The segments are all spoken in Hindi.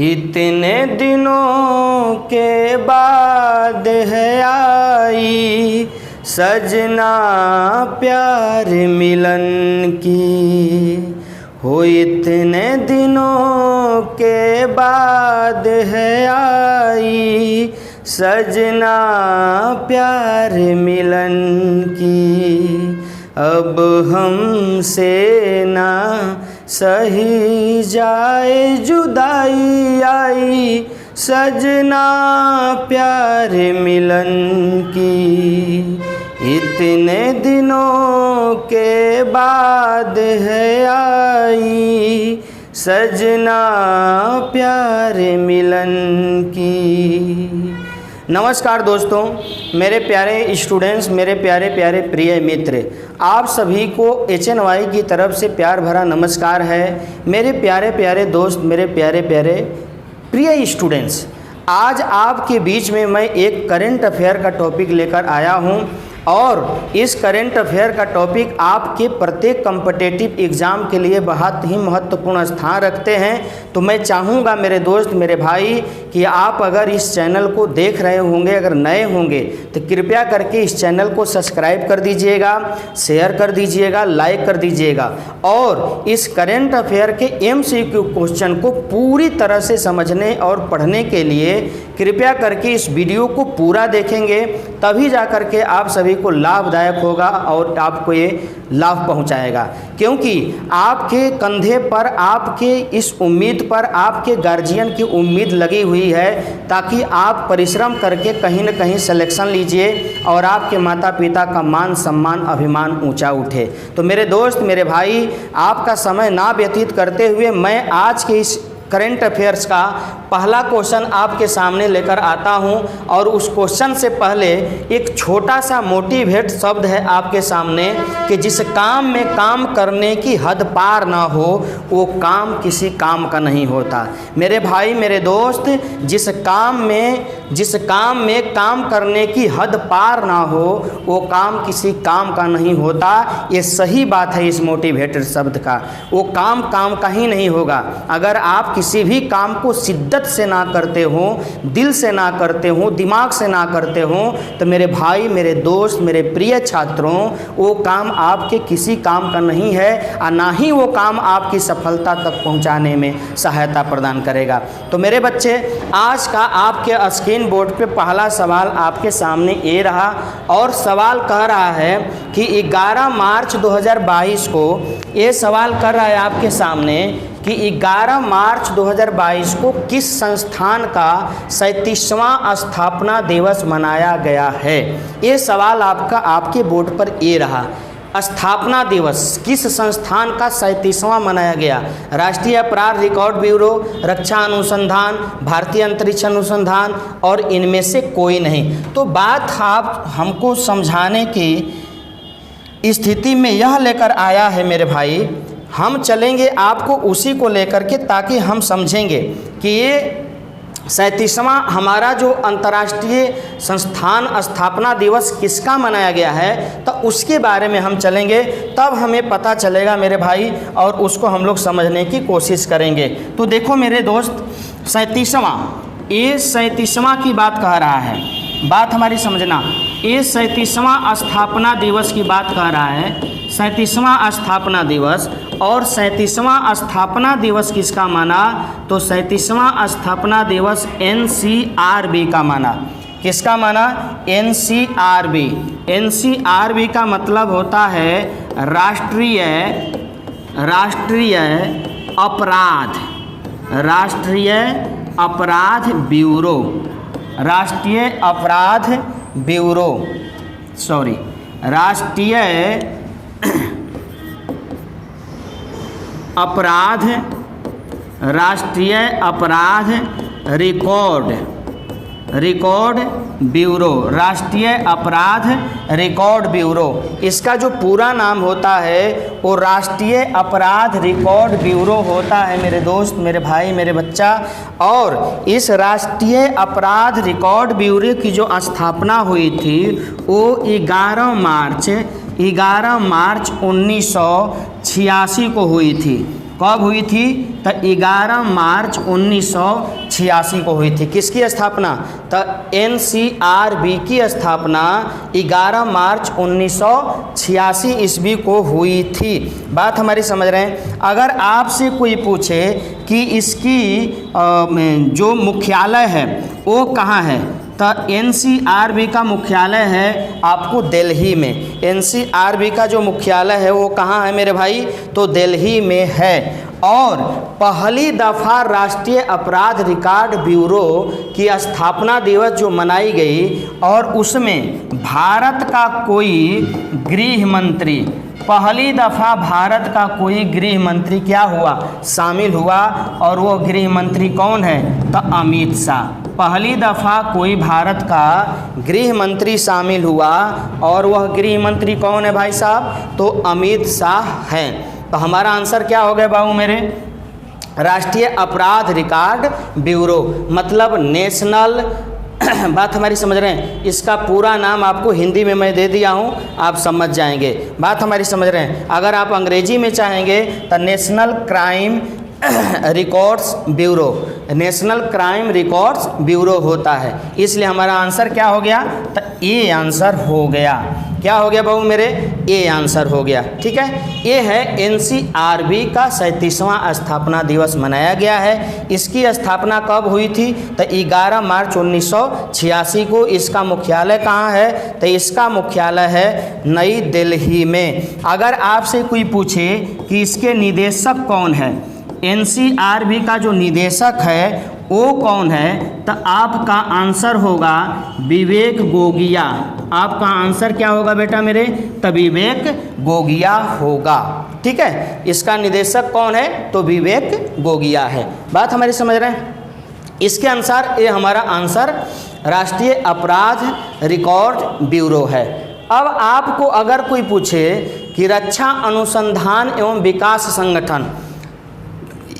इतने दिनों के बाद है आई सजना प्यार मिलन की, हो इतने दिनों के बाद है आई सजना प्यार मिलन की। अब हमसे ना सही जाए जुदाई आई सजना प्यार मिलन की, इतने दिनों के बाद है आई सजना प्यार मिलन की। नमस्कार दोस्तों, मेरे प्यारे स्टूडेंट्स, मेरे प्यारे प्यारे प्रिय मित्र, आप सभी को HNY की तरफ से प्यार भरा नमस्कार है। मेरे प्यारे प्यारे दोस्त, मेरे प्यारे प्यारे प्रिय स्टूडेंट्स, आज आपके बीच में मैं एक करंट अफेयर का टॉपिक लेकर आया हूं और इस करंट अफेयर का टॉपिक आपके प्रत्येक कॉम्पिटिटिव एग्ज़ाम के लिए बहुत ही महत्वपूर्ण स्थान रखते हैं। तो मैं चाहूँगा मेरे दोस्त, मेरे भाई, कि आप अगर इस चैनल को देख रहे होंगे, अगर नए होंगे, तो कृपया करके इस चैनल को सब्सक्राइब कर दीजिएगा, शेयर कर दीजिएगा, लाइक कर दीजिएगा और इस करंट अफेयर के MCQ क्वेश्चन को पूरी तरह से समझने और पढ़ने के लिए कृपया करके इस वीडियो को पूरा देखेंगे, तभी जा करके आप सभी को लाभदायक होगा और आपको ये लाभ पहुंचाएगा। क्योंकि आपके कंधे पर, आपके इस उम्मीद पर आपके गार्जियन की उम्मीद लगी हुई है ताकि आप परिश्रम करके कहीं न कहीं सिलेक्शन लीजिए और आपके माता पिता का मान सम्मान अभिमान ऊंचा उठे। तो मेरे दोस्त, मेरे भाई, आपका समय ना व्यतीत करते हुए मैं आज के इस करंट अफेयर्स का पहला क्वेश्चन आपके सामने लेकर आता हूं और उस क्वेश्चन से पहले एक छोटा सा मोटिवेट शब्द है आपके सामने कि जिस काम में काम करने की हद पार ना हो वो काम किसी काम का नहीं होता। मेरे भाई, मेरे दोस्त, जिस काम में काम करने की हद पार ना हो वो काम किसी काम का नहीं होता। ये सही बात है इस मोटिवेटेड शब्द का। वो काम का ही नहीं होगा अगर आप किसी भी काम को शिद्दत से ना करते हो, दिल से ना करते हो, दिमाग से ना करते हो, तो मेरे भाई, मेरे दोस्त, मेरे प्रिय छात्रों, वो काम आपके किसी काम का नहीं है और ना ही वो काम आपकी सफलता तक पहुंचाने में सहायता प्रदान करेगा। तो मेरे बच्चे, आज का आपके स्क्रीन बोर्ड पे पहला सवाल आपके सामने ये रहा और सवाल कह रहा है कि 11 मार्च 2022 को ये सवाल कर रहा है आपके सामने कि 11 मार्च 2022 को किस संस्थान का 37वां स्थापना दिवस मनाया गया है। ये सवाल आपके बोर्ड पर ये रहा। स्थापना दिवस किस संस्थान का 37वां मनाया गया? राष्ट्रीय अपराध रिकॉर्ड ब्यूरो, रक्षा अनुसंधान, भारतीय अंतरिक्ष अनुसंधान और इनमें से कोई नहीं। तो बात आप हमको समझाने की स्थिति में यह लेकर आया है मेरे भाई, हम चलेंगे आपको उसी को लेकर के ताकि हम समझेंगे कि ये 37वां हमारा जो अंतर्राष्ट्रीय संस्थान स्थापना दिवस किसका मनाया गया है, तो उसके बारे में हम चलेंगे, तब हमें पता चलेगा मेरे भाई और उसको हम लोग समझने की कोशिश करेंगे। तो देखो मेरे दोस्त, 37वां की बात कह रहा है, बात हमारी समझना। ये 37वां स्थापना दिवस की बात कह रहा है, 37वां स्थापना दिवस। और 37वां स्थापना दिवस किसका माना? तो 37वां स्थापना दिवस NCRB का माना। किसका माना? NCRB। NCRB का मतलब होता है राष्ट्रीय अपराध ब्यूरो। राष्ट्रीय अपराध रिकॉर्ड ब्यूरो। राष्ट्रीय अपराध रिकॉर्ड ब्यूरो, इसका जो पूरा नाम होता है वो राष्ट्रीय अपराध रिकॉर्ड ब्यूरो होता है मेरे दोस्त, मेरे भाई, मेरे बच्चा। और इस राष्ट्रीय अपराध रिकॉर्ड ब्यूरो की जो स्थापना हुई थी वो 11 मार्च 1986 को हुई थी। कब हुई थी? तो तो 11 मार्च 1986 को हुई थी। किसकी स्थापना? तो NCRB की स्थापना 11 मार्च 1986 ईस्वी को हुई थी। बात हमारी समझ रहे हैं। अगर आपसे कोई पूछे कि इसकी जो मुख्यालय है वो कहाँ है, तो NCRB का मुख्यालय है आपको दिल्ली में। NCRB का जो मुख्यालय है वो कहाँ है मेरे भाई? तो दिल्ली में है। और पहली दफ़ा राष्ट्रीय अपराध रिकॉर्ड ब्यूरो की स्थापना दिवस जो मनाई गई और उसमें भारत का कोई गृह मंत्री, पहली दफ़ा भारत का कोई गृह मंत्री क्या हुआ? शामिल हुआ। और वो गृह मंत्री कौन है? तो अमित शाह। पहली दफ़ा कोई भारत का गृह मंत्री शामिल हुआ और वह गृह मंत्री कौन है भाई साहब? तो अमित शाह हैं। तो हमारा आंसर क्या हो गया बाबू मेरे? राष्ट्रीय अपराध रिकॉर्ड ब्यूरो मतलब नेशनल बात हमारी समझ रहे हैं। इसका पूरा नाम आपको हिंदी में मैं दे दिया हूँ, आप समझ जाएंगे। बात हमारी समझ रहे हैं। अगर आप अंग्रेजी में चाहेंगे तो national crime records bureau, national crime records bureau होता है। इसलिए हमारा आंसर क्या हो गया? तो ए आंसर हो गया। क्या हो गया बाबू मेरे? ए आंसर हो गया। ठीक है, ये है NCRB का 37वां स्थापना दिवस मनाया गया है। इसकी स्थापना कब हुई थी? तो 11 मार्च 1986 को। इसका मुख्यालय कहाँ है? तो इसका मुख्यालय है नई दिल्ली में। अगर आपसे कोई पूछे कि इसके निदेशक कौन है, NCRB का जो निदेशक है वो कौन है, तो आपका आंसर होगा विवेक गोगिया। आपका आंसर क्या होगा बेटा मेरे? तो विवेक गोगिया होगा। ठीक है, इसका निदेशक कौन है? तो विवेक गोगिया है। बात हमारी समझ रहे हैं। इसके अनुसार ये हमारा आंसर राष्ट्रीय अपराध रिकॉर्ड ब्यूरो है। अब आपको अगर कोई पूछे कि रक्षा अनुसंधान एवं विकास संगठन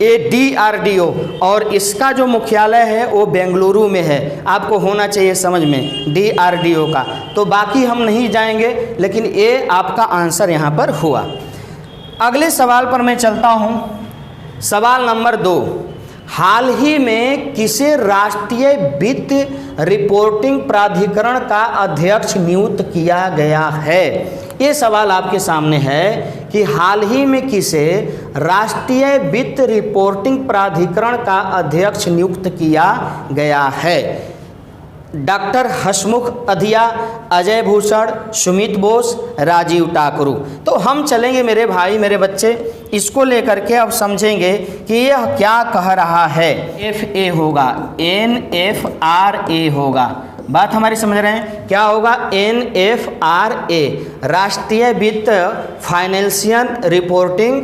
ये DRDO और इसका जो मुख्यालय है वो बेंगलुरु में है, आपको होना चाहिए समझ में DRDO का। तो बाकी हम नहीं जाएंगे, लेकिन ये आपका आंसर यहाँ पर हुआ। अगले सवाल पर मैं चलता हूँ। सवाल नंबर 2, हाल ही में किसे राष्ट्रीय वित्त रिपोर्टिंग प्राधिकरण का अध्यक्ष नियुक्त किया गया है? ये सवाल आपके सामने है कि हाल ही में किसे राष्ट्रीय वित्त रिपोर्टिंग प्राधिकरण का अध्यक्ष नियुक्त किया गया है? डॉक्टर हसमुख अधिया, अजय भूषण, सुमित बोस, राजीव टाकरू। तो हम चलेंगे मेरे भाई मेरे बच्चे, इसको लेकर के अब समझेंगे कि यह क्या कह रहा है। FA होगा, NFRA होगा। बात हमारी समझ रहे हैं। क्या होगा? NFRA, राष्ट्रीय वित्त फाइनेंशियल रिपोर्टिंग।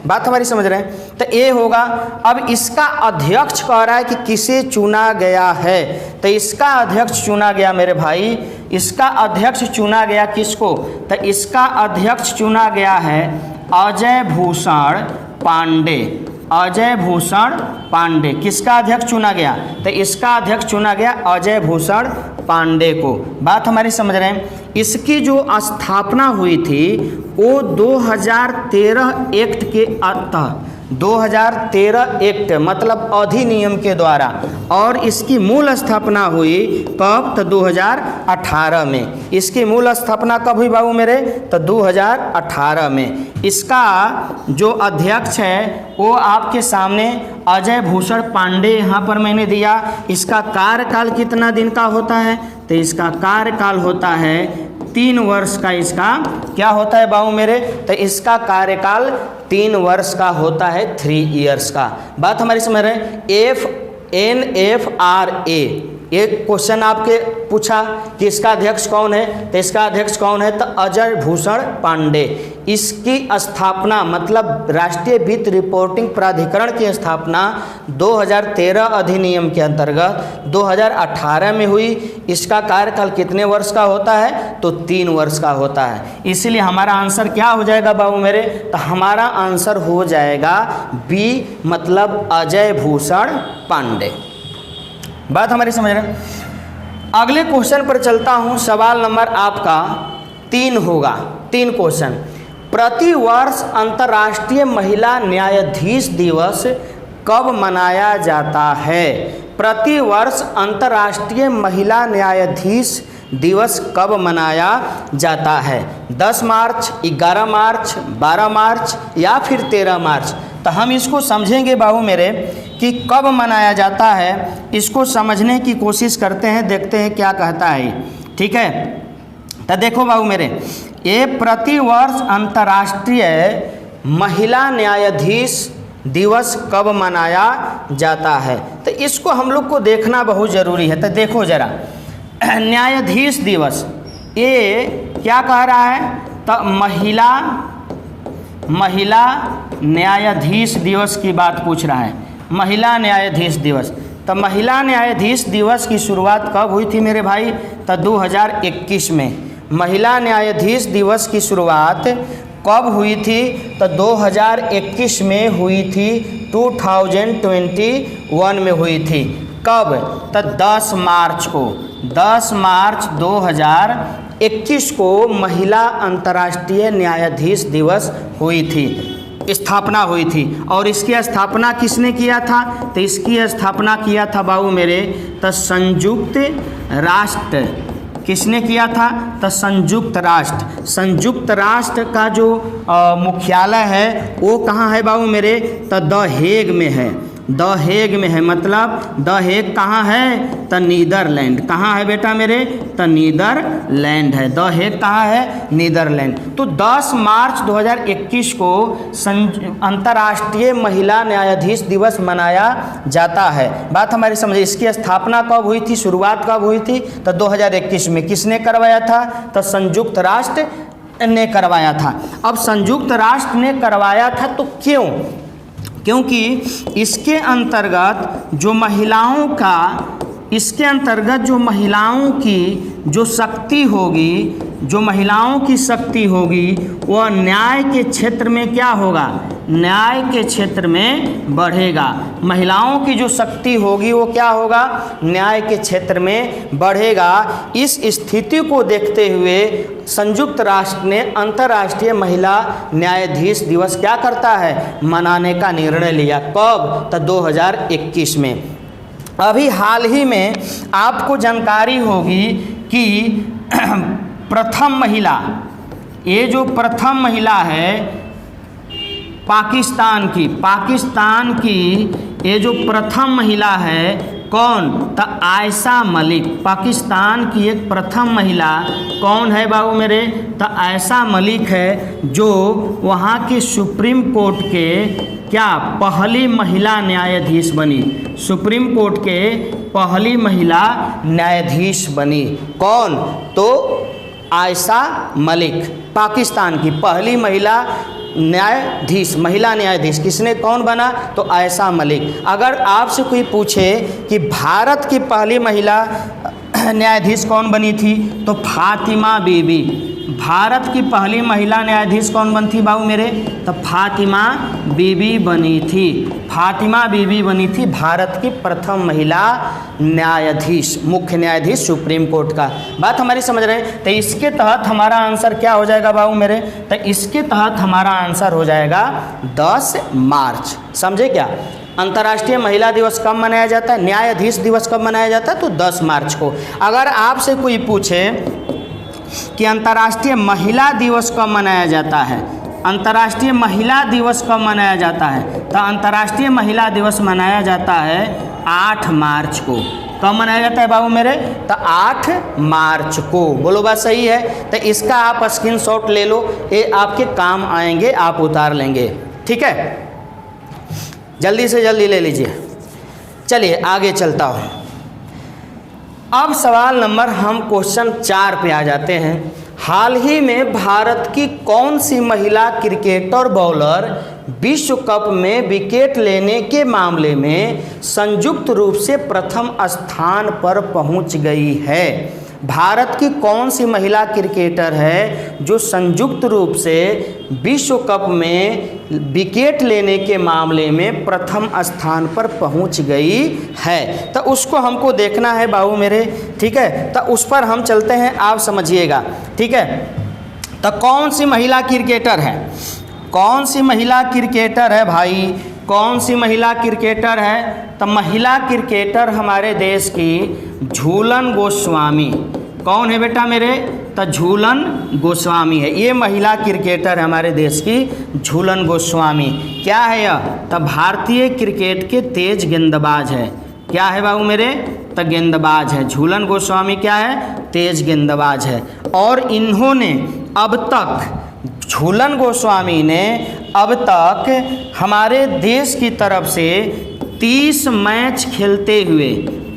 बात हमारी समझ रहे हैं। तो ये होगा। अब इसका अध्यक्ष कह रहा है कि किसे चुना गया है, तो इसका अध्यक्ष चुना गया मेरे भाई, इसका अध्यक्ष चुना गया किसको? तो इसका अध्यक्ष चुना गया है अजय भूषण पांडे। अजय भूषण पांडे किसका अध्यक्ष चुना गया? तो इसका अध्यक्ष चुना गया अजय भूषण पांडे को। बात हमारी समझ रहे हैं। इसकी जो स्थापना हुई थी वो 2013 एक्ट के तहत, 2013 एक्ट मतलब अधिनियम के द्वारा, और इसकी मूल स्थापना हुई कब? तो 2018 में। इसकी मूल स्थापना कब हुई बाबू मेरे? तो 2018 में। इसका जो अध्यक्ष है वो आपके सामने अजय भूषण पांडे यहाँ पर मैंने दिया। इसका कार्यकाल कितना दिन का होता है? तो इसका कार्यकाल होता है 3 वर्ष का। इसका क्या होता है बाबू मेरे? तो इसका कार्यकाल 3 वर्ष का होता है, 3 इयर्स का। बात हमारी समझ रहे हैं। NFRA एक क्वेश्चन आपके पूछा कि इसका अध्यक्ष कौन है, तो इसका अध्यक्ष कौन है? तो अजय भूषण पांडे। इसकी स्थापना मतलब राष्ट्रीय वित्त रिपोर्टिंग प्राधिकरण की स्थापना 2013 अधिनियम के अंतर्गत 2018 में हुई। इसका कार्यकाल कितने वर्ष का होता है? तो 3 वर्ष का होता है। इसलिए हमारा आंसर क्या हो जाएगा बाबू मेरे? तो हमारा आंसर हो जाएगा B मतलब अजय भूषण पांडे। बात हमारी समझ रहे हैं। अगले क्वेश्चन पर चलता हूं। सवाल नंबर आपका 3 होगा, 3 क्वेश्चन। प्रतिवर्ष अंतर्राष्ट्रीय महिला न्यायाधीश दिवस कब मनाया जाता है? प्रतिवर्ष अंतर्राष्ट्रीय महिला न्यायाधीश दिवस कब मनाया जाता है? 10 मार्च, 11 मार्च, 12 मार्च या फिर 13 मार्च? तो हम इसको समझेंगे बाबू मेरे कि कब मनाया जाता है, इसको समझने की कोशिश करते हैं, देखते हैं क्या कहता है। ठीक है, तो देखो बाबू मेरे, ये प्रतिवर्ष अंतर्राष्ट्रीय महिला न्यायाधीश दिवस कब मनाया जाता है, तो इसको हम लोग को देखना बहुत ज़रूरी है। तो देखो ज़रा, न्यायाधीश दिवस ये क्या कह रहा है? तो महिला न्यायाधीश दिवस की बात पूछ रहा है, महिला न्यायाधीश दिवस। तो महिला न्यायाधीश दिवस की शुरुआत कब हुई थी मेरे भाई? तो 2021 में। महिला न्यायाधीश दिवस की शुरुआत कब हुई थी? तो 2021 में हुई थी, 2021 में हुई थी। कब? तो 10 मार्च को, 10 मार्च 2021 को महिला अंतर्राष्ट्रीय न्यायाधीश दिवस हुई थी, स्थापना हुई थी। और इसकी स्थापना किसने किया था? तो इसकी स्थापना किया था बाबू मेरे, तो संयुक्त राष्ट्र। किसने किया था? तो संयुक्त राष्ट्र। संयुक्त राष्ट्र का जो मुख्यालय है वो कहाँ है बाबू मेरे? तो द हेग में है, द हेग में है। मतलब द हेग कहाँ है? तो नीदरलैंड। कहाँ है बेटा मेरे? तो नीदरलैंड है। द हेग कहाँ है? नीदरलैंड। तो 10 मार्च 2021 को अंतर्राष्ट्रीय महिला न्यायाधीश दिवस मनाया जाता है। बात हमारी समझिए, इसकी स्थापना कब हुई थी, शुरुआत कब हुई थी? तो 2021 में। किसने करवाया था? तो संयुक्त राष्ट्र ने करवाया था। अब संयुक्त राष्ट्र ने करवाया था तो क्यों? क्योंकि इसके अंतर्गत जो महिलाओं की जो शक्ति होगी, जो महिलाओं की शक्ति होगी, वह न्याय के क्षेत्र में क्या होगा? न्याय के क्षेत्र में बढ़ेगा। महिलाओं की जो शक्ति होगी वो क्या होगा? न्याय के क्षेत्र में बढ़ेगा। इस स्थिति को देखते हुए संयुक्त राष्ट्र ने अंतर्राष्ट्रीय महिला न्यायाधीश दिवस क्या करता है? मनाने का निर्णय लिया। कब? तो 2021 में। अभी हाल ही में आपको जानकारी होगी कि प्रथम महिला, ये जो प्रथम महिला है पाकिस्तान की ये जो प्रथम महिला है, कौन? तो आयशा मलिक। पाकिस्तान की एक प्रथम महिला कौन है बाबू मेरे? तो आयशा मलिक है, जो वहाँ के सुप्रीम कोर्ट के क्या पहली महिला न्यायाधीश बनी। सुप्रीम कोर्ट के पहली महिला न्यायाधीश बनी। कौन? तो आयशा मलिक, पाकिस्तान की पहली महिला न्यायाधीश, महिला न्यायाधीश। किसने, कौन बना? तो आयशा मलिक। अगर आपसे कोई पूछे कि भारत की पहली महिला न्यायाधीश कौन बनी थी, तो फातिमा बीबी। भारत की पहली महिला न्यायाधीश कौन बनी थी बाबू मेरे? तो फातिमा बीबी बनी थी। फातिमा बीबी बनी थी भारत की प्रथम महिला न्यायाधीश, मुख्य न्यायाधीश सुप्रीम कोर्ट का। बात हमारी समझ रहे हैं? तो इसके तहत हमारा आंसर क्या हो जाएगा बाबू मेरे? तो इसके तहत हमारा आंसर हो जाएगा 10 मार्च। समझे क्या? अंतर्राष्ट्रीय महिला दिवस कब मनाया जाता है? न्यायाधीश दिवस कब मनाया जाता है? तो 10 मार्च को। अगर आपसे कोई पूछे कि अंतर्राष्ट्रीय महिला दिवस कब मनाया जाता है, अंतर्राष्ट्रीय महिला दिवस कब मनाया जाता है, तो अंतर्राष्ट्रीय महिला दिवस मनाया जाता है 8 मार्च को। कब मनाया जाता है बाबू मेरे? तो 8 मार्च को। बोलो बात सही है? तो इसका आप स्क्रीनशॉट ले लो, ये आपके काम आएंगे, आप उतार लेंगे। ठीक है, जल्दी से जल्दी ले लीजिए। चलिए आगे चलता हूँ। अब सवाल नंबर हम क्वेश्चन 4 पे आ जाते हैं। हाल ही में भारत की कौन सी महिला क्रिकेटर बॉलर विश्व कप में विकेट लेने के मामले में संयुक्त रूप से प्रथम स्थान पर पहुंच गई है? भारत की कौन सी महिला क्रिकेटर है जो संयुक्त रूप से विश्व कप में विकेट लेने के मामले में प्रथम स्थान पर पहुंच गई है? तो उसको हमको देखना है बाबू मेरे। ठीक है, तो उस पर हम चलते हैं, आप समझिएगा। ठीक है, तो कौन सी महिला क्रिकेटर है, कौन सी महिला क्रिकेटर है भाई, कौन सी महिला क्रिकेटर है? तो महिला क्रिकेटर हमारे देश की झूलन गोस्वामी। कौन है बेटा मेरे? तो झूलन गोस्वामी है, ये महिला क्रिकेटर है हमारे देश की झूलन गोस्वामी। क्या है यह? तो भारतीय क्रिकेट के तेज गेंदबाज है। क्या है बाबू मेरे? तो गेंदबाज है। झूलन गोस्वामी क्या है? तेज गेंदबाज है। और इन्होंने अब तक, झूलन गोस्वामी ने अब तक हमारे देश की तरफ से 30 मैच खेलते हुए,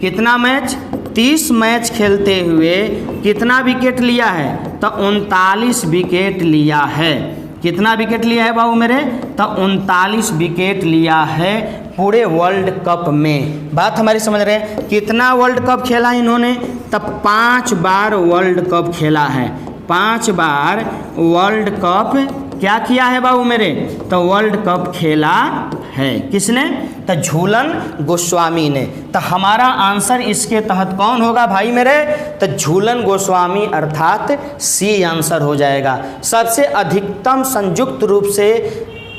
कितना मैच? 30 मैच खेलते हुए कितना विकेट लिया है? तो 39 विकेट लिया है। कितना विकेट लिया है बाबू मेरे? तो 39 विकेट लिया है पूरे वर्ल्ड कप में। बात हमारी समझ रहे हैं? कितना वर्ल्ड कप खेला इन्होंने? तो 5 बार वर्ल्ड कप खेला है। 5 बार वर्ल्ड कप क्या किया है बाबू मेरे? तो वर्ल्ड कप खेला है। किसने? तो झूलन गोस्वामी ने। तो हमारा आंसर इसके तहत कौन होगा भाई मेरे? तो झूलन गोस्वामी अर्थात सी आंसर हो जाएगा। सबसे अधिकतम संयुक्त रूप से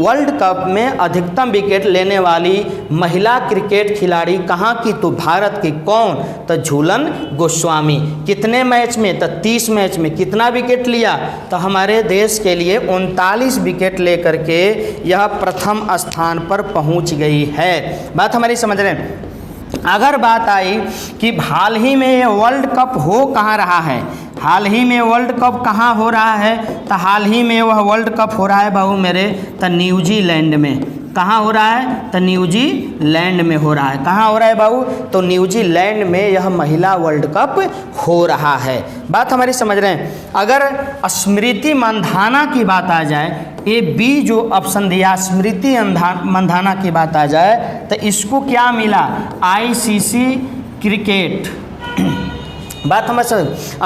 वर्ल्ड कप में अधिकतम विकेट लेने वाली महिला क्रिकेट खिलाड़ी कहाँ की? तो भारत की। कौन? तो झूलन गोस्वामी। कितने मैच में? तो 30 मैच में। कितना विकेट लिया? तो हमारे देश के लिए 39 विकेट लेकर के यह प्रथम स्थान पर पहुँच गई है। बात हमारी समझ रहे हैं? अगर बात आई कि हाल ही में ये वर्ल्ड कप हो कहाँ रहा है, हाल ही में वर्ल्ड कप कहाँ हो रहा है? तो हाल ही में वह वर्ल्ड कप हो रहा है बाबू मेरे, तो न्यूजीलैंड में। कहाँ हो रहा है? तो न्यूजीलैंड में हो रहा है। कहाँ हो रहा है बाबू? तो न्यूजीलैंड में यह महिला वर्ल्ड कप हो रहा है। बात हमारी समझ रहे हैं? अगर स्मृति मंधाना की बात आ जाए, ये बी जो ऑप्शन दिया, स्मृति मंधाना की बात आ जाए, तो इसको क्या मिला? ICC cricket. बात समझ,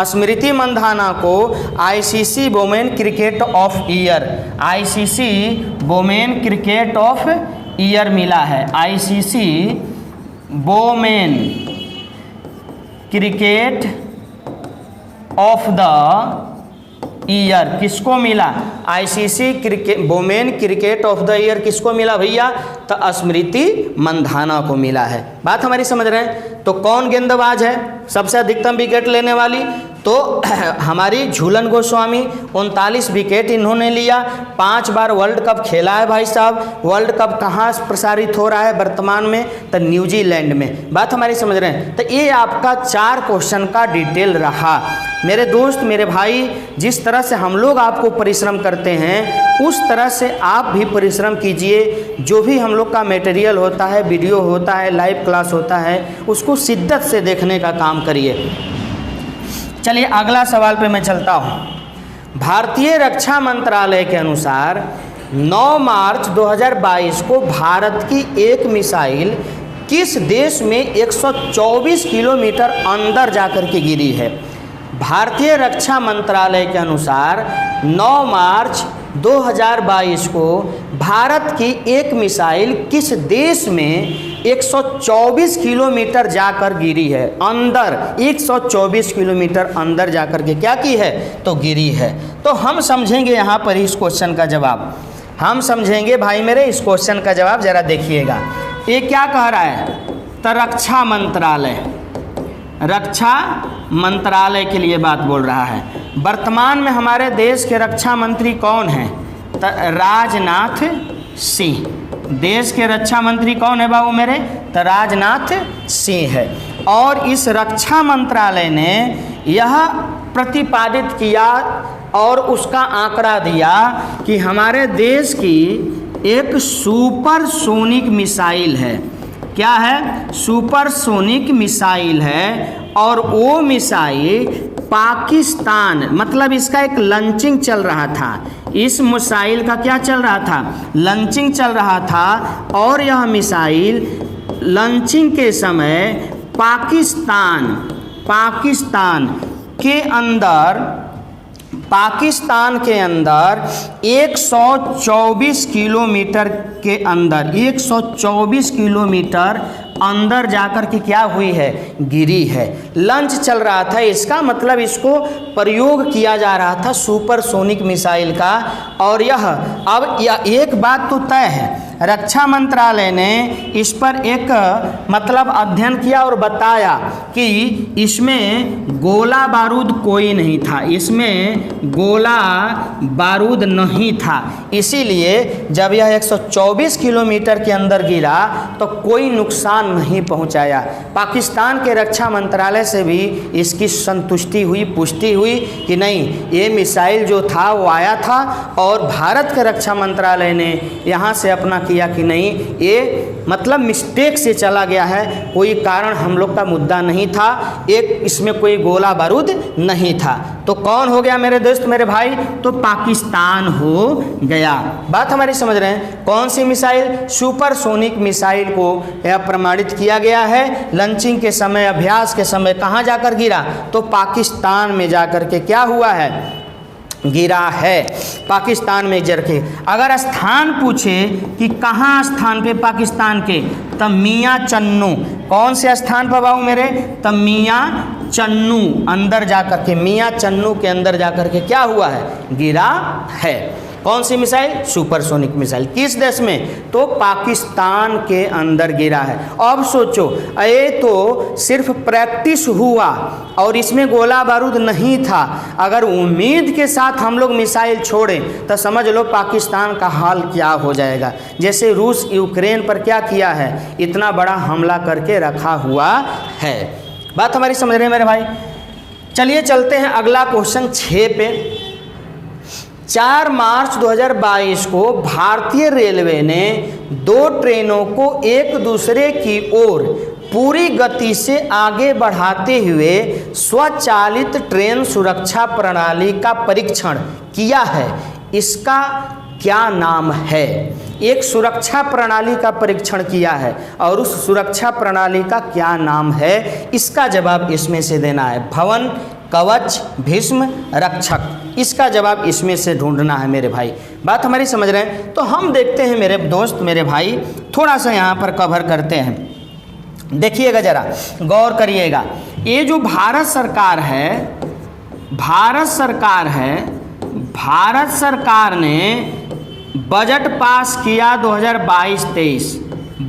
स्मृति मंधाना को ICC women cricket of year, ICC women cricket of year मिला है। ICC women cricket of the year किसको मिला? ICC cricket women cricket of the year किसको मिला भैया? तो स्मृति मंधाना को मिला है। बात हमारी समझ रहे हैं? तो कौन गेंदबाज है सबसे अधिकतम विकेट लेने वाली? तो हमारी झूलन गोस्वामी। 39 विकेट इन्होंने लिया। 5 बार वर्ल्ड कप खेला है भाई साहब। वर्ल्ड कप कहाँ प्रसारित हो रहा है वर्तमान में? तो न्यूजीलैंड में। बात हमारी समझ रहे हैं? तो ये आपका 4 क्वेश्चन का डिटेल रहा। मेरे दोस्त, मेरे भाई, जिस तरह से हम लोग आपको परिश्रम करते हैं उस तरह से आप भी परिश्रम कीजिए। जो भी हम लोग का मटेरियल होता है, वीडियो होता है, लाइव क्लास होता है, उसको शिद्दत से देखने का काम करिए। चलिए अगला सवाल पे मैं चलता हूँ। भारतीय रक्षा मंत्रालय के अनुसार 9 मार्च 2022 को भारत की एक मिसाइल किस देश में 124 किलोमीटर अंदर जाकर के गिरी है? भारतीय रक्षा मंत्रालय के अनुसार 9 मार्च 2022 को भारत की एक मिसाइल किस देश में 124 किलोमीटर जाकर गिरी है? अंदर 124 किलोमीटर अंदर जाकर के क्या की है? तो गिरी है। तो हम समझेंगे यहाँ पर इस क्वेश्चन का जवाब, हम समझेंगे भाई मेरे इस क्वेश्चन का जवाब। जरा देखिएगा, ये क्या कह रहा है? तो रक्षा मंत्रालय, रक्षा मंत्रालय के लिए बात बोल रहा है। वर्तमान में हमारे देश के रक्षा मंत्री कौन हैं? तो राजनाथ सिंह। देश के रक्षा मंत्री कौन है बाबू मेरे? तो राजनाथ सिंह है। और इस रक्षा मंत्रालय ने यह प्रतिपादित किया और उसका आंकड़ा दिया कि हमारे देश की एक सुपरसोनिक मिसाइल है। क्या है? सुपरसोनिक मिसाइल है। और वो मिसाइल पाकिस्तान, मतलब इसका एक लॉन्चिंग चल रहा था। इस मिसाइल का क्या चल रहा था? लॉन्चिंग चल रहा था। और यह मिसाइल लॉन्चिंग के समय पाकिस्तान के अंदर पाकिस्तान के अंदर 124 किलोमीटर के अंदर 124 किलोमीटर अंदर जाकर के क्या हुई है, गिरी है। लंच चल रहा था, इसका मतलब इसको प्रयोग किया जा रहा था सुपरसोनिक मिसाइल का। और यह एक बात तो तय है, रक्षा मंत्रालय ने इस पर एक मतलब अध्ययन किया और बताया कि इसमें गोला बारूद कोई नहीं था, इसमें गोला बारूद नहीं था। इसीलिए जब यह 124 किलोमीटर के अंदर गिरा तो कोई नुकसान नहीं पहुंचाया। पाकिस्तान के रक्षा मंत्रालय से भी इसकी संतुष्टि हुई, पुष्टि हुई कि नहीं, ये मिसाइल जो था वो आया था। और भारत के रक्षा मंत्रालय ने यहाँ से अपना किया कि नहीं, ये मतलब मिस्टेक से चला गया है, कोई कारण हम लोग का मुद्दा नहीं था, एक इसमें कोई गोला बारूद नहीं था। तो कौन हो गया मेरे दोस्त, मेरे भाई, तो पाकिस्तान हो गया। बात हमारी समझ रहे हैं। कौन सी मिसाइल, सुपरसोनिक मिसाइल को यह प्रमाणित किया गया है। लंचिंग के समय, अभ्यास के समय कहाँ जाकर गिरा, तो पाकिस्तान में जाकर के क्या हुआ है, गिरा है, पाकिस्तान में जर के। अगर स्थान पूछे कि कहाँ स्थान पे पाकिस्तान के, तब मियाँ चन्नू। कौन से स्थान पर बाबू मेरे, तब मियाँ चन्नू अंदर जाकर के, मियाँ चन्नू के अंदर जाकर के क्या हुआ है, गिरा है। कौन सी मिसाइल, सुपरसोनिक मिसाइल। किस देश में, तो पाकिस्तान के अंदर गिरा है। अब सोचो, ये तो सिर्फ प्रैक्टिस हुआ और इसमें गोला बारूद नहीं था। अगर उम्मीद के साथ हम लोग मिसाइल छोड़ें तो समझ लो पाकिस्तान का हाल क्या हो जाएगा। जैसे रूस यूक्रेन पर क्या किया है, इतना बड़ा हमला करके रखा हुआ है। बात हमारी समझ रहे हैं मेरे भाई। चलिए चलते हैं अगला क्वेश्चन 6 पे। 4 मार्च 2022 को भारतीय रेलवे ने 2 ट्रेनों को एक दूसरे की ओर पूरी गति से आगे बढ़ाते हुए स्वचालित ट्रेन सुरक्षा प्रणाली का परीक्षण किया है। इसका क्या नाम है? एक सुरक्षा प्रणाली का परीक्षण किया है और उस सुरक्षा प्रणाली का क्या नाम है, इसका जवाब इसमें से देना है। भवन, कवच, भीष्म, रक्षक, इसका जवाब इसमें से ढूंढना है मेरे भाई। बात हमारी समझ रहे हैं। तो हम देखते हैं मेरे दोस्त, मेरे भाई, थोड़ा सा यहाँ पर कवर करते हैं। देखिएगा जरा, गौर करिएगा। ये जो भारत सरकार ने बजट पास किया 2022-23,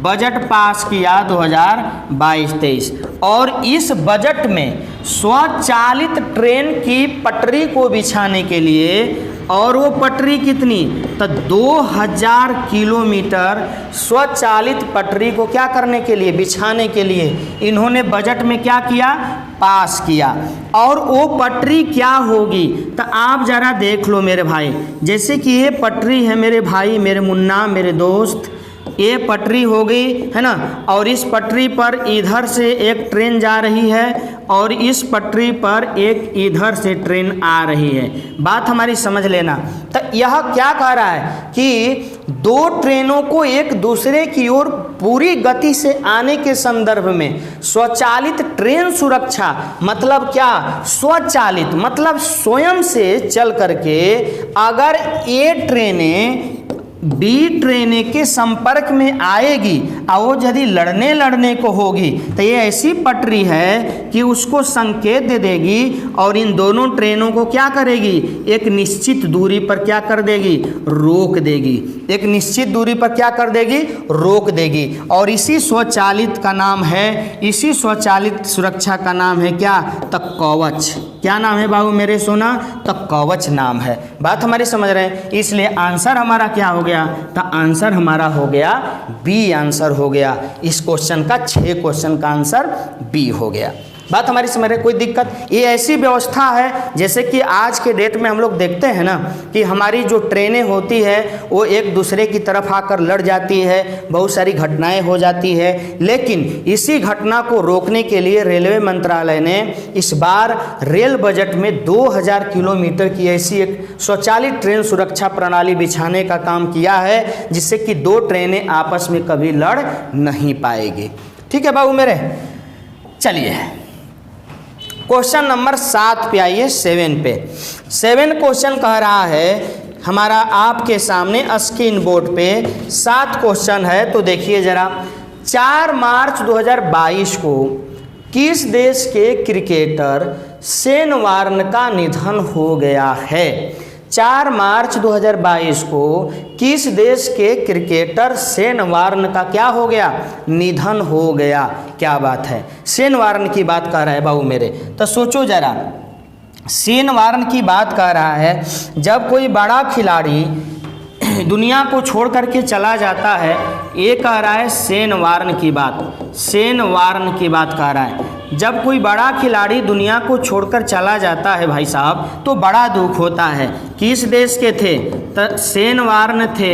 बजट पास किया 2022-23 और इस बजट में स्वचालित ट्रेन की पटरी को बिछाने के लिए, और वो पटरी कितनी, तो 2000 किलोमीटर स्वचालित पटरी को क्या करने के लिए, बिछाने के लिए इन्होंने बजट में क्या किया, पास किया। और वो पटरी क्या होगी, तो आप जरा देख लो मेरे भाई। जैसे कि ये पटरी है मेरे भाई, मेरे मुन्ना, मेरे दोस्त, ये पटरी हो गई है ना। और इस पटरी पर इधर से एक ट्रेन जा रही है और इस पटरी पर एक इधर से ट्रेन आ रही है। बात हमारी समझ लेना। तो यह क्या कह रहा है कि 2 ट्रेनों को एक दूसरे की ओर पूरी गति से आने के संदर्भ में स्वचालित ट्रेन सुरक्षा, मतलब क्या, स्वचालित मतलब स्वयं से चल करके अगर ये ट्रेनें बी ट्रेनें के संपर्क में आएगी और वो यदि लड़ने को होगी तो ये ऐसी पटरी है कि उसको संकेत दे देगी और इन दोनों ट्रेनों को क्या करेगी, एक निश्चित दूरी पर क्या कर देगी, रोक देगी। एक निश्चित दूरी पर क्या कर देगी, रोक देगी। और इसी स्वचालित का नाम है, इसी स्वचालित सुरक्षा का नाम है क्या, तो कवच। क्या नाम है बाबू मेरे सोना, तो कवच नाम है। बात हमारी समझ रहे हैं। इसलिए आंसर हमारा क्या हो गया, तो आंसर हमारा हो गया बी आंसर हो गया। इस क्वेश्चन का 6 क्वेश्चन का आंसर बी हो गया। बात हमारी समझ रहे, कोई दिक्कत। ये ऐसी व्यवस्था है जैसे कि आज के डेट में हम लोग देखते हैं ना कि हमारी जो ट्रेनें होती है वो एक दूसरे की तरफ आकर लड़ जाती है, बहुत सारी घटनाएं हो जाती है। लेकिन इसी घटना को रोकने के लिए रेलवे मंत्रालय ने इस बार रेल बजट में 2000 किलोमीटर की ऐसी एक स्वचालित ट्रेन सुरक्षा प्रणाली बिछाने का काम किया है, जिससे कि 2 ट्रेनें आपस में कभी लड़ नहीं पाएगी। ठीक है बाबू मेरे, चलिए क्वेश्चन नंबर 7 पे आइए, 7 पे। 7 क्वेश्चन कह रहा है हमारा आपके सामने स्क्रीन बोर्ड पे 7 क्वेश्चन है, तो देखिए जरा। 4 मार्च 2022 को किस देश के क्रिकेटर शेन वार्न का निधन हो गया है? 4 मार्च 2022 को किस देश के क्रिकेटर शेन वार्न का क्या हो गया? निधन हो गया। क्या बात है, शेन वार्न की बात कर रहा है बाबू मेरे। तो सोचो जरा, शेन वार्न की बात कर रहा है। जब कोई बड़ा खिलाड़ी दुनिया को छोड़ करके चला जाता है, ये कह रहा है शेन वार्न की बात, शेन वार्न की बात कह रहा है। जब कोई बड़ा खिलाड़ी दुनिया को छोड़कर चला जाता है भाई साहब, तो बड़ा दुख होता है। किस देश के थे? तो शेन वार्न थे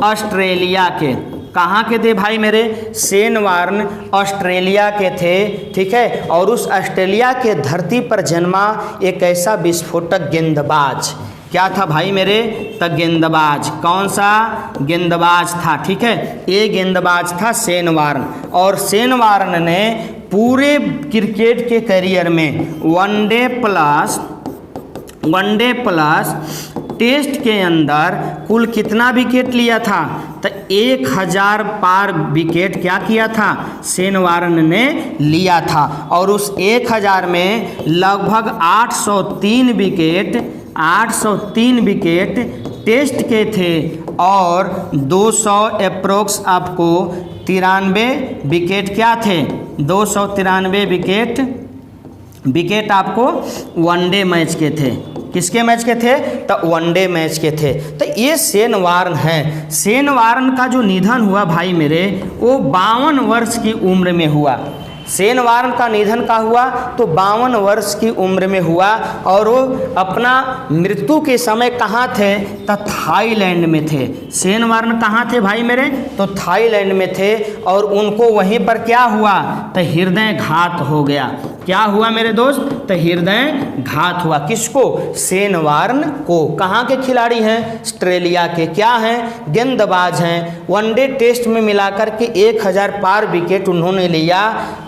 ऑस्ट्रेलिया के। कहाँ के थे भाई मेरे? शेन वार्न ऑस्ट्रेलिया के थे, ठीक है। और उस ऑस्ट्रेलिया के धरती पर जन्मा एक ऐसा विस्फोटक गेंदबाज, क्या था भाई मेरे? तो गेंदबाज। कौन सा गेंदबाज था? ठीक है, ये गेंदबाज था शेन वार्न। और शेन वार्न ने पूरे क्रिकेट के करियर में वनडे प्लस टेस्ट के अंदर कुल कितना विकेट लिया था? तो 1000 पार विकेट क्या किया था? शेन वार्न ने लिया था। और उस 1000 में लगभग 803 विकेट टेस्ट के थे और 200 अप्रोक्स आपको 93 विकेट क्या थे? 293 विकेट आपको वनडे मैच के थे। किसके मैच के थे? तो वनडे मैच के थे। तो ये शेन वार्न है। शेन वार्न का जो निधन हुआ भाई मेरे, वो 52 वर्ष की उम्र में हुआ। शेन वार्न का निधन का हुआ तो 52 वर्ष की उम्र में हुआ। और वो अपना मृत्यु के समय कहाँ थे? तो थाईलैंड में थे। शेन वार्न कहाँ थे भाई मेरे? तो थाईलैंड में थे। और उनको वहीं पर क्या हुआ? तो हृदय घात हो गया। क्या हुआ मेरे दोस्त? तो हृदय घात हुआ। किसको? शेन वार्न को। कहाँ के खिलाड़ी हैं? ऑस्ट्रेलिया के। क्या हैं? गेंदबाज हैं। वनडे टेस्ट में मिलाकर के 1000 पार विकेट उन्होंने लिया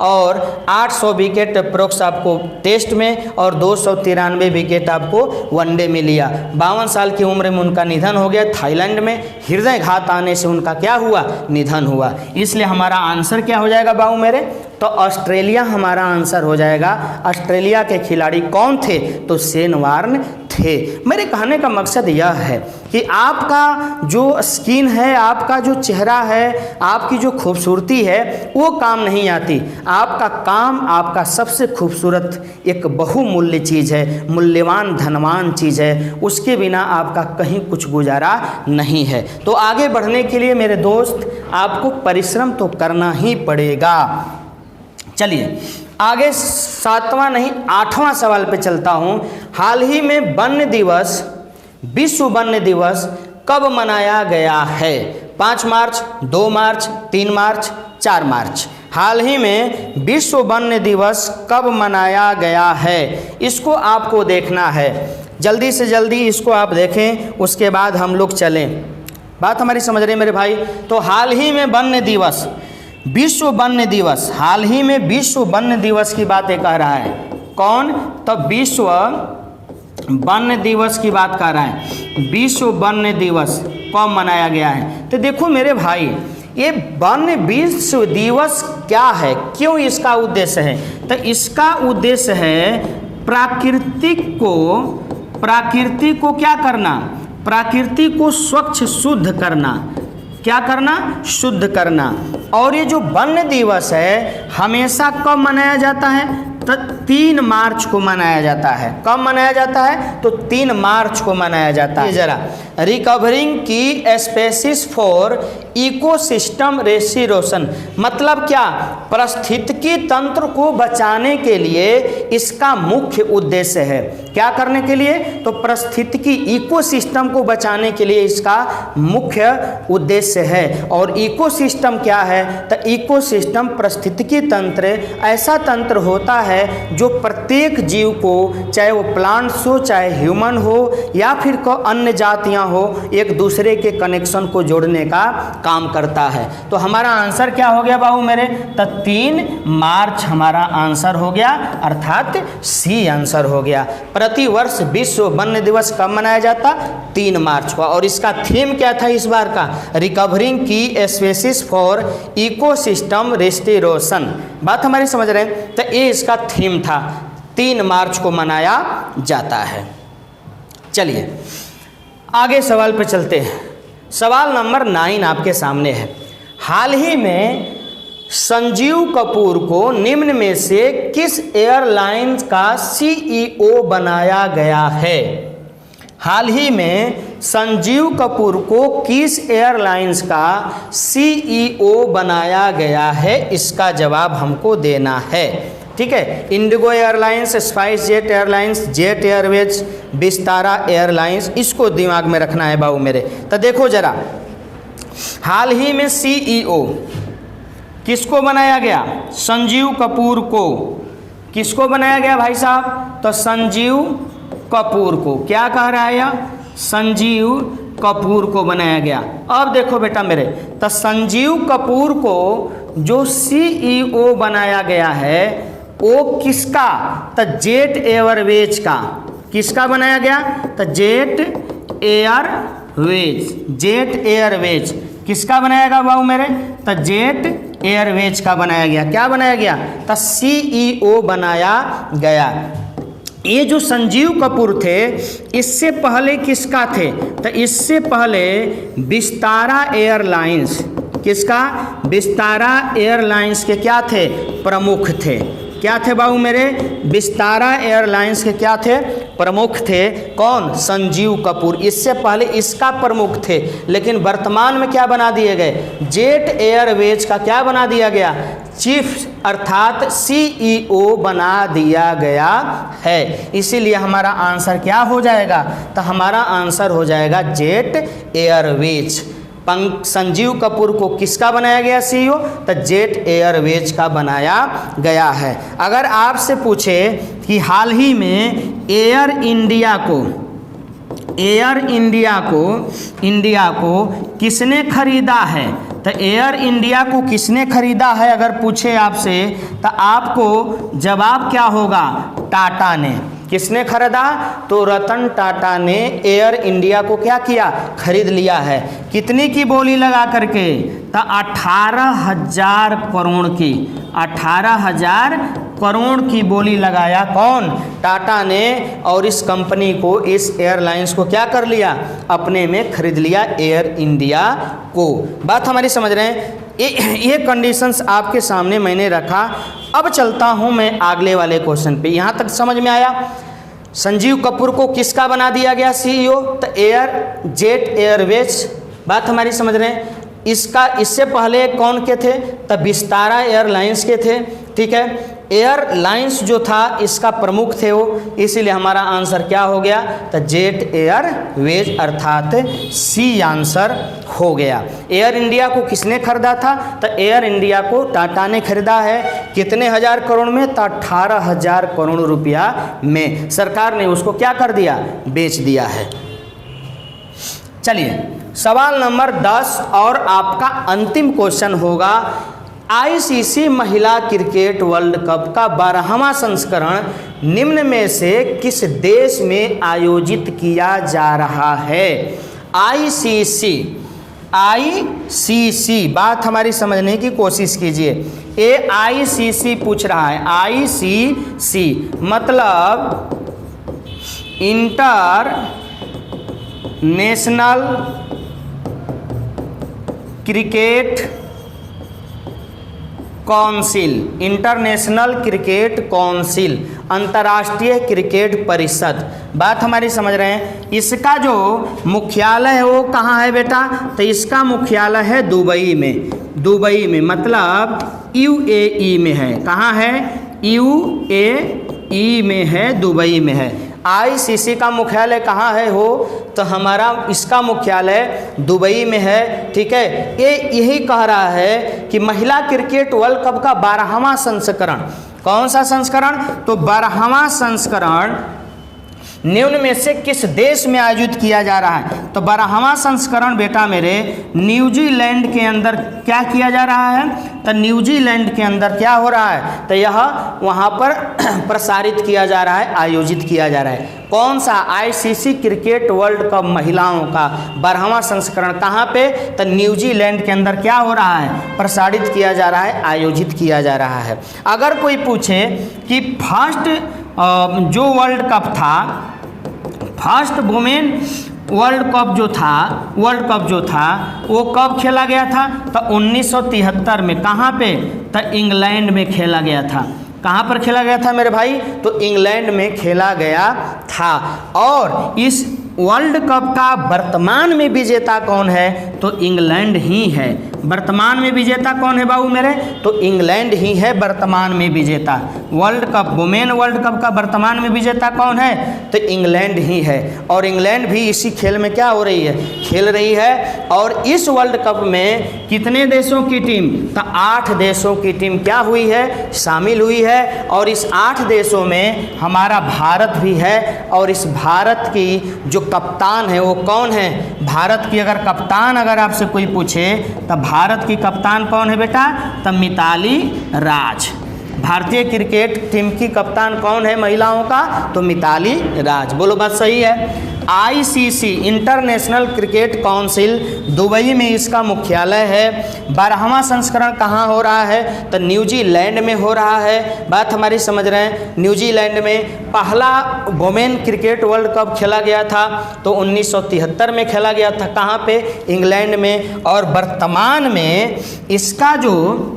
और 800 विकेट अप्रोक्स आपको टेस्ट में और 293 विकेट आपको वनडे में लिया। 52 साल की उम्र में उनका निधन हो गया। थाईलैंड में हृदय घात आने से उनका क्या हुआ? निधन हुआ। इसलिए हमारा आंसर क्या हो जाएगा बाबू मेरे? तो ऑस्ट्रेलिया हमारा आंसर हो जाएगा। ऑस्ट्रेलिया के खिलाड़ी कौन थे? तो शेन वार्न थे। मेरे कहने का मकसद यह है कि आपका जो स्किन है, आपका जो चेहरा है, आपकी जो खूबसूरती है, वो काम नहीं आती। आपका काम, आपका सबसे खूबसूरत एक बहुमूल्य चीज़ है, मूल्यवान धनवान चीज़ है। उसके बिना आपका कहीं कुछ गुजारा नहीं है। तो आगे बढ़ने के लिए मेरे दोस्त आपको परिश्रम तो करना ही पड़ेगा। चलिए आगे 7वां नहीं 8वां सवाल पे चलता हूँ। हाल ही में वन्य दिवस, विश्व वन्य दिवस कब मनाया गया है? 5 मार्च, 2 मार्च, 3 मार्च, 4 मार्च। हाल ही में विश्व वन्य दिवस कब मनाया गया है? इसको आपको देखना है। जल्दी से जल्दी इसको आप देखें, उसके बाद हम लोग चलें। बात हमारी समझ रहे मेरे भाई? तो हाल ही में वन्य दिवस, विश्व वन्य दिवस, हाल ही में विश्व वन्य दिवस की बातें कह रहा है। कौन? तो विश्व वन्य दिवस की बात कर रहा है। विश्व वन्य दिवस कब मनाया गया है? तो देखो मेरे भाई, ये वन्य विश्व दिवस क्या है, क्यों इसका उद्देश्य है? तो इसका उद्देश्य है प्रकृति को क्या करना? प्रकृति को स्वच्छ शुद्ध करना। क्या करना? शुद्ध करना। और ये जो वन्य दिवस है हमेशा कब मनाया जाता है? तो 3 मार्च को मनाया जाता है। कब मनाया जाता है? तो 3 मार्च को मनाया जाता है। जरा रिकवरिंग की स्पेसीज फॉर इकोसिस्टम रेस्टोरेशन, मतलब क्या? पारिस्थितिकी तंत्र को बचाने के लिए इसका मुख्य उद्देश्य है। क्या करने के लिए? तो पारिस्थितिकी इकोसिस्टम को बचाने के लिए इसका मुख्य उद्देश्य है। और इकोसिस्टम क्या है? तो इकोसिस्टम पारिस्थितिकी तंत्र ऐसा तंत्र होता है जो प्रत्येक जीव को, चाहे वो प्लांट्स हो, चाहे ह्यूमन हो या फिर अन्य जातियां हो, एक दूसरे के कनेक्शन को जोड़ने का काम करता है। तो हमारा आंसर क्या हो गया बाबू मेरे? तो 3 मार्च हमारा आंसर हो गया, अर्थात सी आंसर हो गया। प्रतिवर्ष विश्व वन्य दिवस कब मनाया जाता? 3 मार्च को। और इसका थीम क्या था इस बार का? रिकवरिंग की स्पीशीज फॉर इकोसिस्टम रेस्टोरेशन। बात हमारी समझ रहे हैं? तो ये इसका थीम था, 3 मार्च को मनाया जाता है। चलिए आगे सवाल पे चलते हैं। सवाल नंबर 9 आपके सामने है। हाल ही में संजीव कपूर को निम्न में से किस एयरलाइंस का सीईओ बनाया गया है? हाल ही में संजीव कपूर को किस एयरलाइंस का सीईओ बनाया गया है? इसका जवाब हमको देना है, ठीक है। Indigo airlines, spice jet airlines, jet Airways, Vistara airlines, इसको दिमाग में रखना है बाबू मेरे। तो देखो जरा, हाल ही में सीईओ किसको बनाया गया? संजीव कपूर को। किसको बनाया गया भाई साहब? तो संजीव कपूर को। क्या कह रहा है यह? संजीव कपूर को बनाया गया। अब देखो बेटा मेरे, तो संजीव कपूर को जो सीईओ बनाया गया है वो किसका? तो जेट एयरवेज का। किसका बनाया गया? तो जेट एयरवेज। जेट एयरवेज किसका बनाया गया बाबू मेरे? तो जेट एयरवेज का बनाया गया। क्या बनाया गया? तो सीईओ बनाया गया। ये जो संजीव कपूर थे, इससे पहले किसका थे? तो इससे पहले विस्तारा एयरलाइंस। किसका? विस्तारा एयरलाइंस के क्या थे? प्रमुख थे। क्या थे बाबू मेरे? विस्तारा एयरलाइंस के क्या थे? प्रमुख थे। कौन? संजीव कपूर। इससे पहले इसका प्रमुख थे, लेकिन वर्तमान में क्या बना दिए गए? जेट एयरवेज का क्या बना दिया गया? चीफ अर्थात सीईओ बना दिया गया है। इसीलिए हमारा आंसर क्या हो जाएगा? तो हमारा आंसर हो जाएगा जेट एयरवेज। संजीव कपूर को किसका बनाया गया सीईओ? तो जेट एयरवेज का बनाया गया है। अगर आपसे पूछे कि हाल ही में एयर इंडिया को किसने खरीदा है? तो एयर इंडिया को किसने खरीदा है अगर पूछे आपसे, तो आपको जवाब क्या होगा? टाटा ने। किसने खरीदा? तो रतन टाटा ने एयर इंडिया को क्या किया? खरीद लिया है। कितनी की बोली लगा करके? तो 18,000 करोड़ की। 18,000 करोड़ की बोली लगाया कौन? टाटा ने। और इस कंपनी को, इस एयरलाइंस को क्या कर लिया? अपने में खरीद लिया, एयर इंडिया को। बात हमारी समझ रहे हैं? ये कंडीशंस आपके सामने मैंने रखा। अब चलता हूं मैं अगले वाले क्वेश्चन पे। यहां तक समझ में आया? संजीव कपूर को किसका बना दिया गया सीईओ? तो जेट एयरवेज। बात हमारी समझ रहे हैं? इससे पहले कौन के थे? तो विस्तारा एयरलाइंस के थे, ठीक है। एयरलाइंस जो था इसका प्रमुख थे वो, इसीलिए हमारा आंसर क्या हो गया? तो जेट एयरवेज अर्थात सी आंसर हो गया। एयर इंडिया को किसने खरीदा था? तो एयर इंडिया को टाटा ने खरीदा है। कितने हजार करोड़ में? तो 18,000 करोड़ रुपया में। सरकार ने उसको क्या कर दिया? बेच दिया है। चलिए सवाल नंबर 10 और आपका अंतिम क्वेश्चन होगा। आईसीसी महिला क्रिकेट वर्ल्ड कप का 12वां संस्करण निम्न में से किस देश में आयोजित किया जा रहा है? आईसीसी बात हमारी समझने की कोशिश कीजिए। ये आईसीसी पूछ रहा है। आईसीसी मतलब international cricket council. International cricket council, अंतर्राष्ट्रीय क्रिकेट परिषद। बात हमारी समझ रहे हैं? इसका जो मुख्यालय है वो कहाँ है बेटा? तो इसका मुख्यालय है दुबई में। दुबई में मतलब यूएई में है। कहाँ है? यूएई में है, दुबई में है। आईसीसी का मुख्यालय कहाँ है हो? तो हमारा इसका मुख्यालय दुबई में है, ठीक है। ये यही कह रहा है कि महिला क्रिकेट वर्ल्ड कप का 12वां संस्करण, कौन सा संस्करण? तो 12वां संस्करण निम्न में से किस देश में आयोजित किया जा रहा है? तो 12वां संस्करण बेटा मेरे न्यूजीलैंड के अंदर क्या किया जा रहा है? तो न्यूजीलैंड के अंदर क्या हो रहा है? तो यह वहाँ पर प्रसारित किया जा रहा है, आयोजित किया जा रहा है। कौन सा? आईसीसी क्रिकेट वर्ल्ड कप महिलाओं का 12वां संस्करण कहाँ पे? तो न्यूजीलैंड के अंदर क्या हो रहा है? प्रसारित किया जा रहा है, आयोजित किया जा रहा है। अगर कोई पूछे कि फर्स्ट जो वर्ल्ड कप था, फर्स्ट वुमेन वर्ल्ड कप जो था वो कब खेला गया था? तो 1973 में। कहाँ पे? तो इंग्लैंड में खेला गया था। कहाँ पर खेला गया था मेरे भाई? तो इंग्लैंड में खेला गया था। और इस वर्ल्ड कप का वर्तमान में विजेता कौन है? तो इंग्लैंड ही है। वर्तमान में विजेता कौन है बाबू मेरे? तो इंग्लैंड ही है वर्तमान में विजेता। World cup, women world cup का वर्तमान में विजेता कौन है? तो इंग्लैंड ही है। और इंग्लैंड भी इसी खेल में क्या हो रही है? खेल रही है। और इस वर्ल्ड कप में कितने देशों की टीम? तो 8 देशों की टीम क्या हुई है? शामिल हुई है। और इस 8 देशों में हमारा भारत भी है। और इस भारत की जो कप्तान है वो कौन है? भारत की अगर कप्तान अगर आपसे कोई पूछे तो भारत की कप्तान कौन है बेटा? तो मिताली राज। भारतीय क्रिकेट टीम की कप्तान कौन है महिलाओं का? तो मिताली राज। बोलो बात सही है। ICC international cricket council Dubai में इसका मुख्यालय है। 12वां संस्करण कहाँ हो रहा है? तो न्यूजीलैंड में हो रहा है। बात हमारी समझ रहे हैं। न्यूजीलैंड में पहला वुमेन क्रिकेट वर्ल्ड कप खेला गया था तो 1973 में खेला गया था। कहाँ पे? इंग्लैंड में। और वर्तमान में इसका जो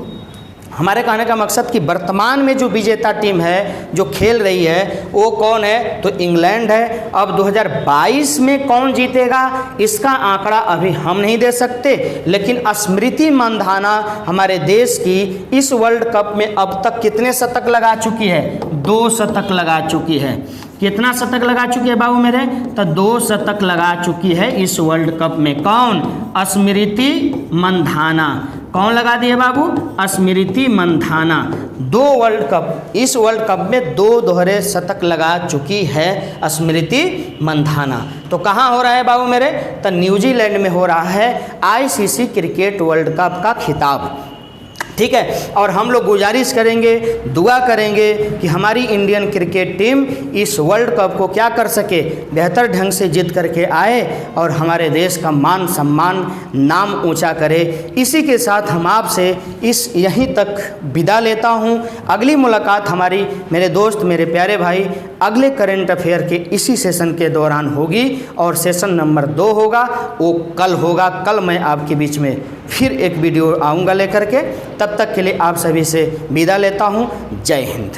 हमारे कहने का मकसद कि वर्तमान में जो विजेता टीम है जो खेल रही है वो कौन है? तो इंग्लैंड है। अब 2022 में कौन जीतेगा इसका आंकड़ा अभी हम नहीं दे सकते, लेकिन स्मृति मंधाना हमारे देश की इस वर्ल्ड कप में अब तक कितने शतक लगा चुकी है? 2 शतक लगा चुकी है। कितना शतक लगा चुकी है बाबू मेरे? तो 2 शतक लगा चुकी है इस वर्ल्ड कप में। कौन? स्मृति मंधाना। कौन लगा दिए बाबू? स्मृति मंधाना। 2 वर्ल्ड कप, इस वर्ल्ड कप में 2 दोहरे शतक लगा चुकी है स्मृति मंधाना। तो कहाँ हो रहा है बाबू मेरे? तो न्यूजीलैंड में हो रहा है आईसीसी क्रिकेट वर्ल्ड कप का खिताब। ठीक है। और हम लोग गुजारिश करेंगे, दुआ करेंगे कि हमारी इंडियन क्रिकेट टीम इस वर्ल्ड कप को क्या कर सके? बेहतर ढंग से जीत करके आए और हमारे देश का मान सम्मान नाम ऊंचा करे। इसी के साथ हम आपसे यहीं तक विदा लेता हूं। अगली मुलाकात हमारी मेरे दोस्त, मेरे प्यारे भाई, अगले करंट अफेयर के इसी सेशन के दौरान होगी। और सेशन नंबर 2 होगा, वो कल होगा। कल मैं आपके बीच में फिर एक वीडियो आऊँगा लेकर के। तब तक के लिए आप सभी से विदा लेता हूँ। जय हिंद।